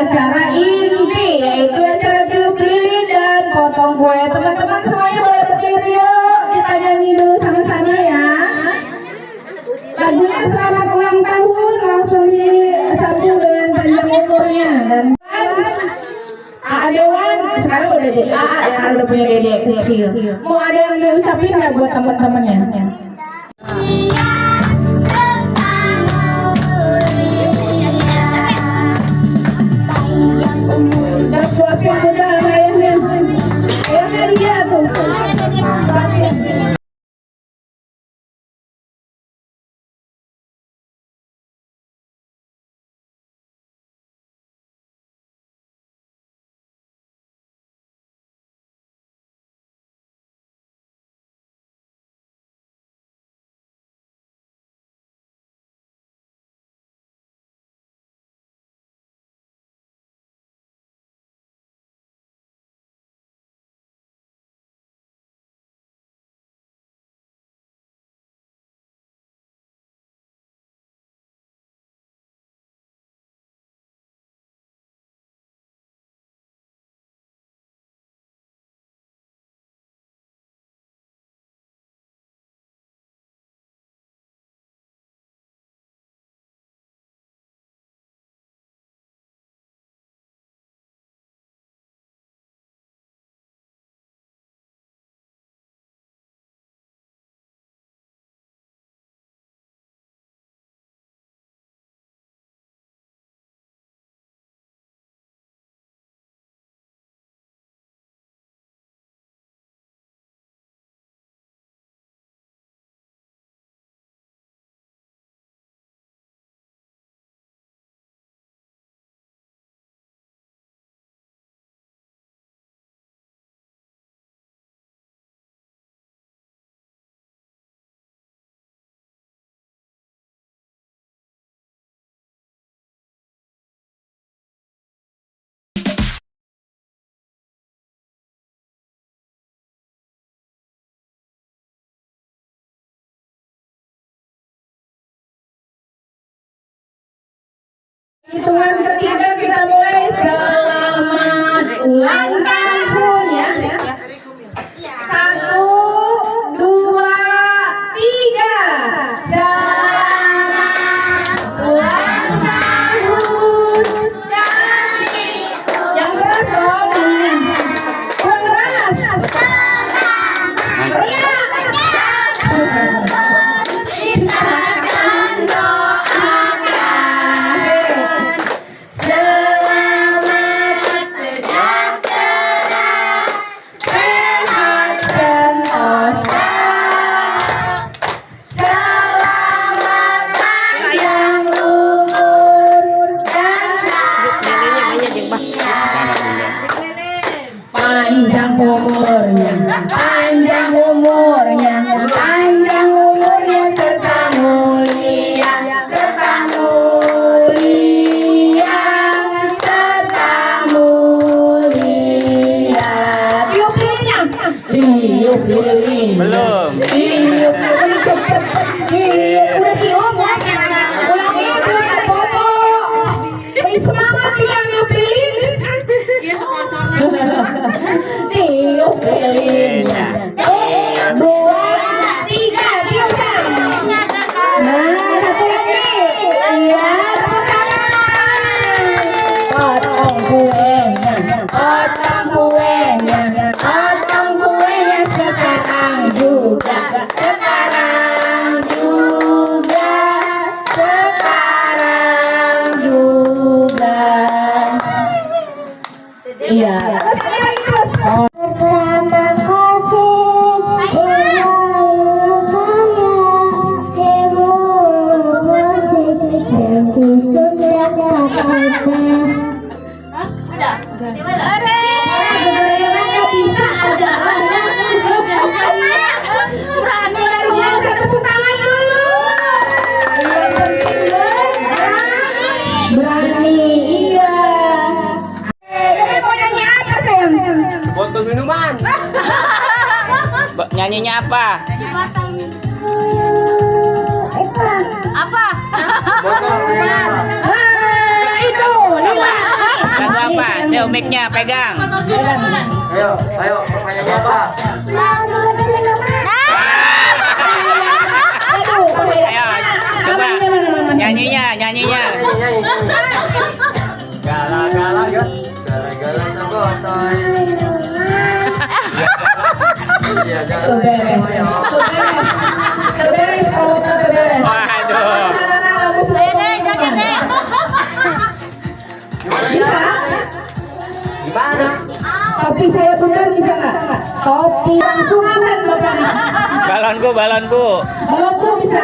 acara inti, yaitu acara tiup lilin dan potong kue. Teman-teman semuanya boleh berdiri yuk, kita nyanyi dulu sama-sama ya. Lagunya selamat ulang tahun, langsung disambung dengan panjang umurnya. Dan Dewan sekarang udah jadi yang udah punya dedek kecil. Mau ada yang diucapin nggak buat teman-temannya? Dan suapin udah ayahnya dia tuh. Hitungan ketiga kita mulai. Selamat ulang tahun ya. 1, 2, 3. Selamat ulang tahun. Yang keras dong. Kurang keras. Panjang umurnya, panjang umurnya, panjang umurnya serta mulia, serta mulia, serta mulia. Tiup lilinnya, tiup lilin. Belum. Tiup lilin cepet. Tiup udah tiup. Ulangnya belum foto. Lebih semangat tinggal tiup lilin. Tiup lilinnya. 1, 2, 3, tiup sang. Nah, satu lagi. Iya, tepuk tangan. Potong kuenya, potong kuenya, potong kuenya sekarang juga, sekarang juga, sekarang juga. Iya. Terus lagi terus. Terima Botol minuman. Nyanyinya apa? Apa? Botol minuman. Itu lila. mic-nya, pegang. Ayo, pertanyaannya apa? Aduh, Ayo, coba. namanya mana? Nyanyinya. Nyanyi. Gala-gala ya. Gala-gala sebotoy. Iya, jangan. Tuh beres kalau tuh beres. Waduh. Bisa? Gimana? Topi saya benar bisa nggak? Topi langsung aman bapak. Balonku. Balonku bisa?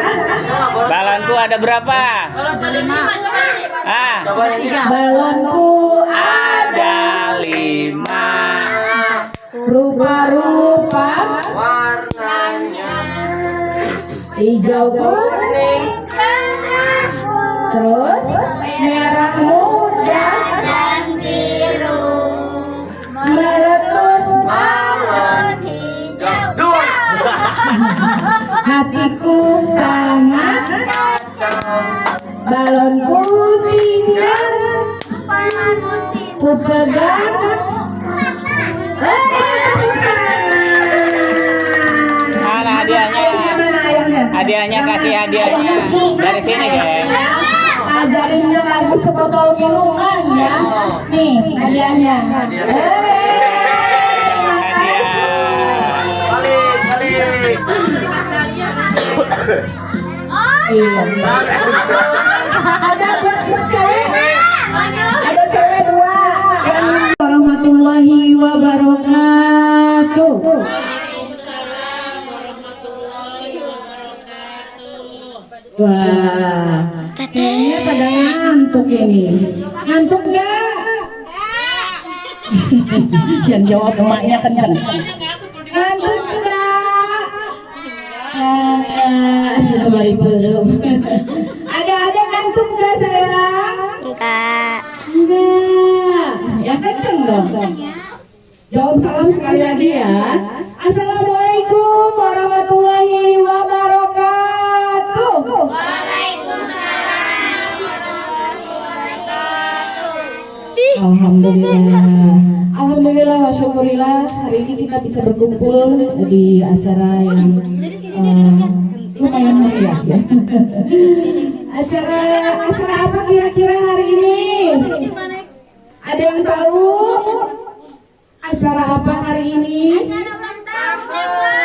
Balonku ada berapa? Ah, Coba nyanyi. Balonku ada 5. rupa-rupa Warnanya hijau kuning terus merah muda dan biru meletus balon hijau. Dua. hatiku sangat balonku tinggal ku pegang mana hadiahnya? Gimana ayahnya? Hadiahnya kasih hadiahnya dari sini, geng. Ajarin dia lagu sebotol minuman ya. Nih hadiahnya. Balik. Iya. Ada buat cewek. Ada cewek 2 yang warahmatullahi wabarakatuh. Wah, kayaknya pada ngantuk ini. Ngantuk nggak? Yang jawab emaknya kenceng. Ngantuk nggak? Sudah belum. Ada ngantuk nggak sayang? enggak Enggak. Ya kenceng dong. Jawab salam sekali lagi ya. Assalamualaikum warahmatullahi wabarakatuh. Alhamdulillah wa syukurillah hari ini kita bisa berkumpul di acara yang lumayan meriah ya. acara apa kira-kira hari ini? Ada yang tahu? Acara apa hari ini?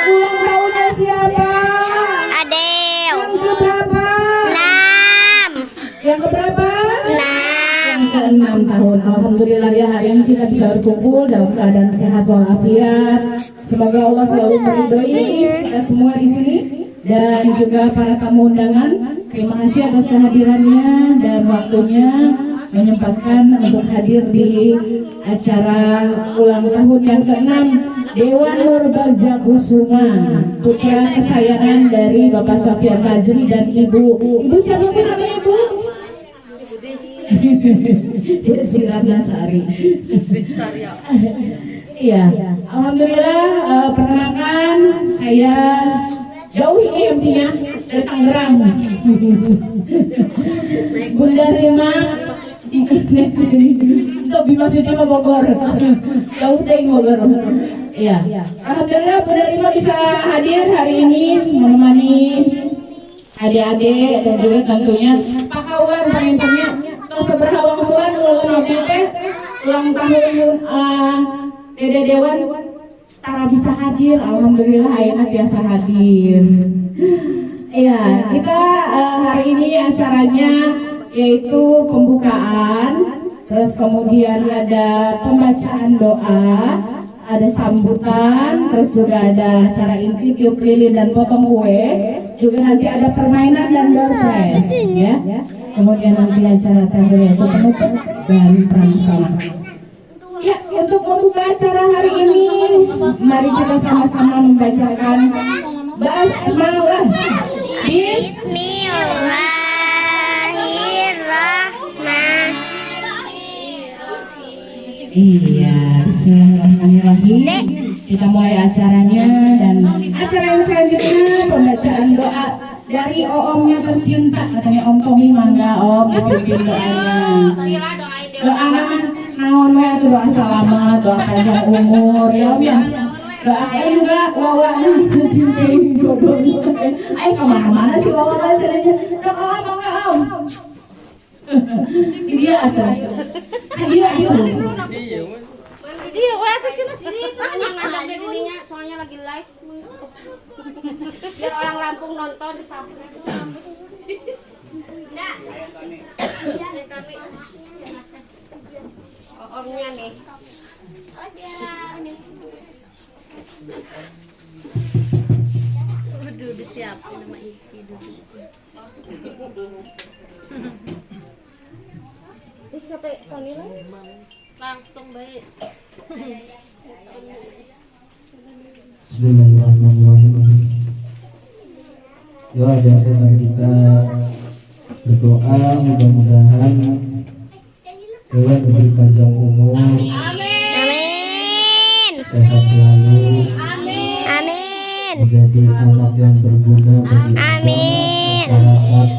Ulang tahunnya siapa? Adeu Yang keberapa? 6 Yang keberapa? 6 Yang ke-6 tahun. Alhamdulillah ya hari ini kita bisa berkumpul dalam keadaan sehat walafiat. Semoga Allah selalu meridhoi kita semua di sini dan juga para tamu undangan. Terima kasih atas kehadirannya dan waktunya menyempatkan untuk hadir di acara ulang tahun yang ke-6 Dewan Nur Bagja Kusuma, putra kesayangan dari Bapak Sofyan Fajri dan Ibu siapa sih namanya Ibu? Desi Ratnasari. Iya, alhamdulillah perkenalkan saya jauh ini MC-nya dari Tangerang. Bunda Rima untuk Bima Suci Bogor. Jauh dari Bogor. Iya. Alhamdulillah Bunda Rima bisa hadir hari ini menemani adik-adik dan juga tentunya Pak Kaulan pengennya seberapa wangsuan ulang mobil teh ulang tahun Dede Dewan Tara bisa hadir. Alhamdulillah ayeuna biasa hadir. Iya, kita hari ini acaranya yaitu pembukaan, terus kemudian ada pembacaan doa, ada sambutan, terus juga ada acara inti tiup lilin dan potong kue, juga nanti ada permainan dan door prize ya. Kemudian nanti acara terakhir yaitu penutup dan pramuka. Ya, untuk membuka acara hari ini, mari kita sama-sama membacakan basmalah. Bismillahirrahmanirrahim. Iya, bismillahirrahmanirrahim. Kita mulai acaranya dan acara yang selanjutnya pembacaan doa dari Om yang tercinta. Katanya Om Tommy mangga Om dipimpin doanya. Doa naon we atuh doa selamat, doa panjang umur ya Om ya. Doakan juga Wawa sing jodoh bisa. Kemana-mana sih Wawa bahasanya. Sok Om, Om. Iya atuh. Iya itu. Dia jadi itu kan yang ngajak dirinya soalnya lagi live. Biar orang Lampung nonton di samping. Enggak. Omnya nih. Oh dia ini. Udah disiapin sama Iki dulu. Terus sampai Kanila langsung baik. Bismillahirrahmanirrahim. Ya, mari kita berdoa mudah-mudahan Tuhan diberi panjang umur, Amin. sehat selalu, Amin. menjadi anak yang berguna bagi Amin. masyarakat,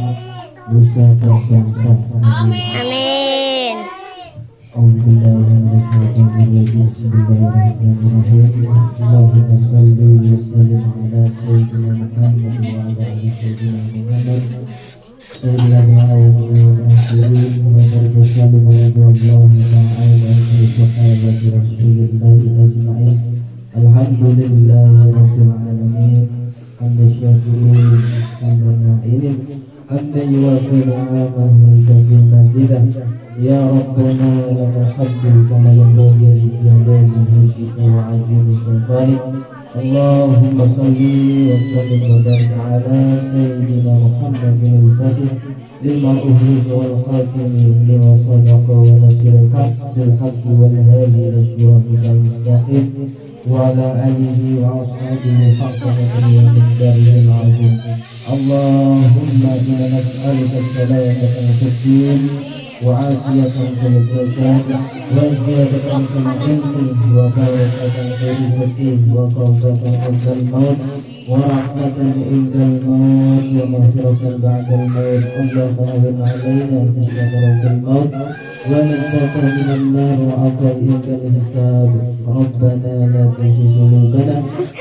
nusa dan bangsa. Amin. Bismillahirrahmanirrahim. Allahumma shalli wa sallim ala sayyidina Muhammad wa ala ali sayyidina Muhammad. Sayyidina Muhammad wa barik sallim wa radhiyallahu ta'ala an sahabati Rasulillah ajma'in. Alhamdulillahi rabbil alamin. Hamdan syakirin, hamdan na'imin, hamdan yuwafi ni'amahu wa yukafi mazidah. Ya Rabbana laka hamdu kama yanbaghi li jalali wajhika wa 'azimi sultanik. Allahumma salli wa sallim wa barik ala sayyidina Muhammadin al-Fatih lima ughliqa wal khatimi lima sadaqa wa nasiril haqq bil haqqi wal hadi ila siratikal mustaqim wa ala alihi wa ashabihi haqqa qadrihi wa miqdarihi al-'azim. Allahumma inna nas'aluka as-salamata fid din وعافية في الجسد وزيادة في العلم وبركة في الدين وقوة عند الموت ورحمة عند الموت ومغفرة بعد الموت. اللهم هون علينا في سكرات الموت ونجاة من النار وعفو عند الحساب. ربنا لا تزغ قلوبنا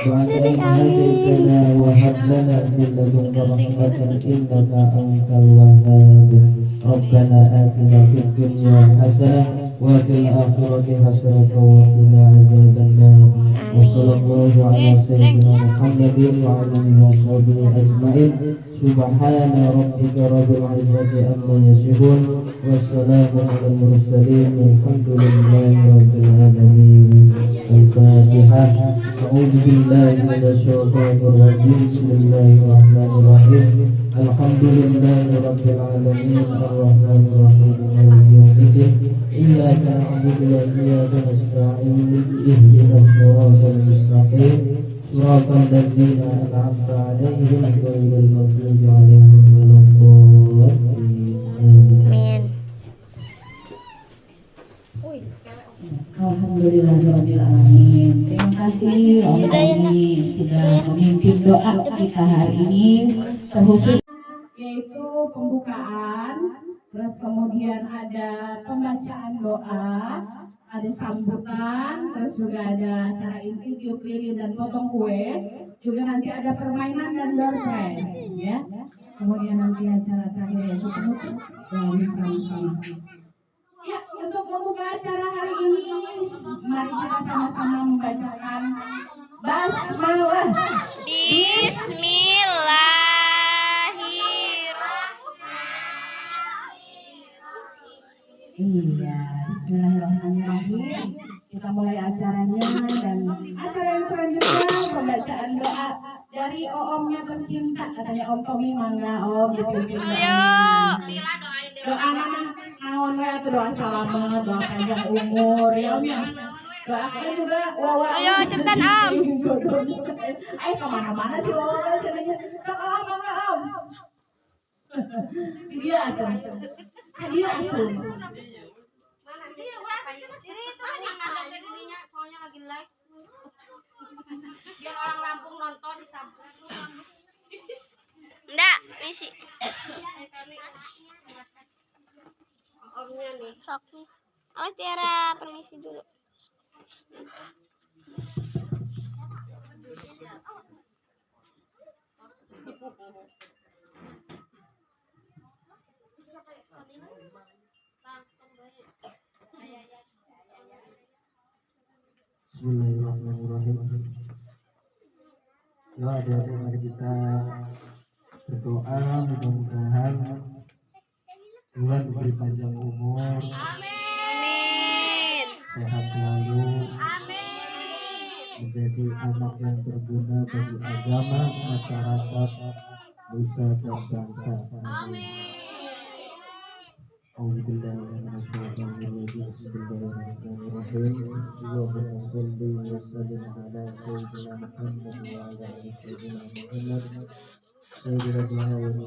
بعد إذ هديتنا وهب لنا من لدنك رحمة إنك أنت الوهاب. ربنا آتنا في الدنيا حسنة وفي الآخرة حسنة وقنا عذاب النار. وصلى الله على سيدنا محمد وعلى آله وصحبه أجمعين. سبحان ربك رب العزة عما يصفون والسلام على المرسلين والحمد لله رب العالمين. الفاتحة. أعوذ بالله من الشيطان الرجيم. بسم الله الرحمن الرحيم. الحمد لله رب العالمين الرحمن الرحيم مالك يوم الدين. إياك نعبد وإياك نستعين. اهدنا الصراط المستقيم صراط الذين أنعمت عليهم غير المغضوب عليهم ولا الضالين. Amin. Alhamdulillahirabbil alamin. Terima kasih Om Tommy sudah memimpin doa kita hari ini, terkhusus yaitu pembukaan, terus kemudian ada pembacaan doa, ada sambutan, terus juga ada acara inti tiup lilin dan potong kue, juga nanti ada permainan dan door prize ya. Kemudian nanti acara terakhir yaitu penutup dari pernikahan. Ya, untuk membuka acara hari ini, mari kita sama-sama membacakan basmalah. Iya, bismillahirrahmanirrahim. Kita mulai acaranya, dan acara yang selanjutnya pembacaan doa dari Omnya tercinta, katanya Om Tommy. Mangga Om dipimpin doa. Doa mana? Naon we atuh doa selamat, doa panjang umur ya Om ya. Doakan juga Wawa. Ayo cepetan Om. Jodoh bisa. Kemana-mana sih Wawa bahasanya. Sok Om, mangga Om. Dia atuh. Dia atuh. Jadi itu kan yang ngajak dirinya soalnya lagi live. Biar orang Lampung nonton di samping. Enggak, misi. Omnya nih. Sok. Awas Tiara, permisi dulu. Bismillahirrahmanirrahim. Ya adik-adik, mari kita berdoa mudah-mudahan Tuhan diberi panjang umur, Amin. sehat selalu, Amin. menjadi anak yang berguna bagi agama, masyarakat, nusa dan bangsa. Amin. Bismillahirrahmanirrahim. Allahumma shalli wa sallim ala sayyidina Muhammad wa ala ali sayyidina Muhammad. Sayyidina Muhammad.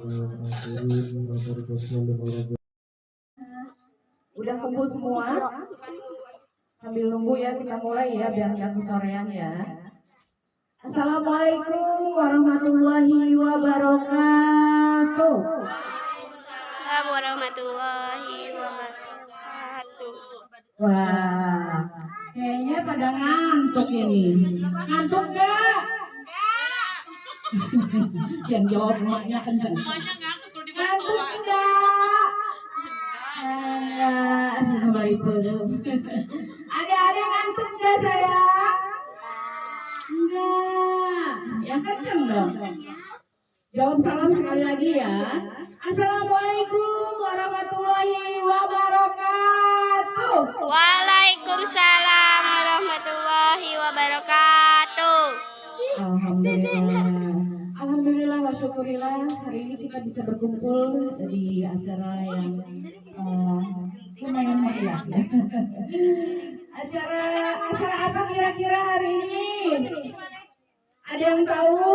Udah kumpul semua? Sambil nunggu ya, kita mulai ya biar nggak kesorean ya. Assalamualaikum warahmatullahi wabarakatuh. Waalaikumsalam warahmatullahi wabarakatuh. Wah, kayaknya pada ngantuk ini. Ngantuk gak? Yang jawab emaknya kenceng. Ngantuk enggak? Enggak, sama itu. Ada ngantuk enggak sayang? Enggak. Yang kenceng dong. Jawab salam sekali lagi ya. Assalamualaikum warahmatullahi wabarakatuh. Waalaikumsalam warahmatullahi wabarakatuh. Alhamdulillah wa syukurillah, hari ini kita bisa berkumpul di acara yang lumayan meriah. Acara apa kira-kira hari ini? Ada yang tahu?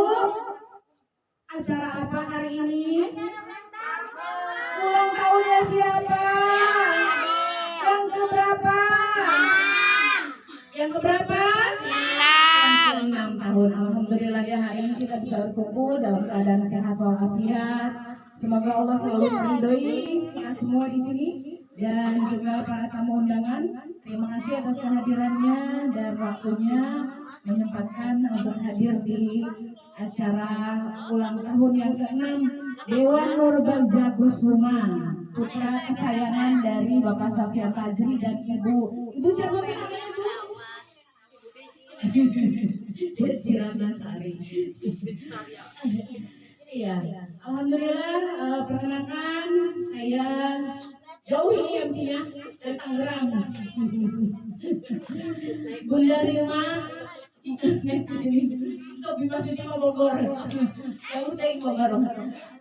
Acara apa hari ini? Ulang tahunnya siapa? Yang keberapa? Yang keberapa? 6 tahun. Alhamdulillah ya, hari ini kita bisa berkumpul dalam keadaan sehat walafiat. Semoga Allah selalu meridhoi kita semua di sini dan juga para tamu undangan. Terima kasih atas kehadirannya dan waktunya menyempatkan untuk hadir di acara ulang tahun yang ke-6 Dewan Nurbagja Kusuma, putra kesayangan dari Bapak Sofyan Fajri dan Ibu siapa namanya Bu? Sirana Sari. Iya, alhamdulillah. Perkenalkan, saya jauh ini MC-nya dari Tangerang. Bunda Rima untuk Bima Suci Bogor. Jauh dari Bogor.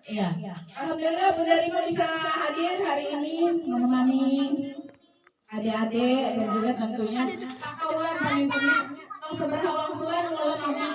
Iya, alhamdulillah Bunda Rima bisa hadir hari ini menemani adik-adik dan juga tentunya kakak ulang paling seberapa ulang sulan ulang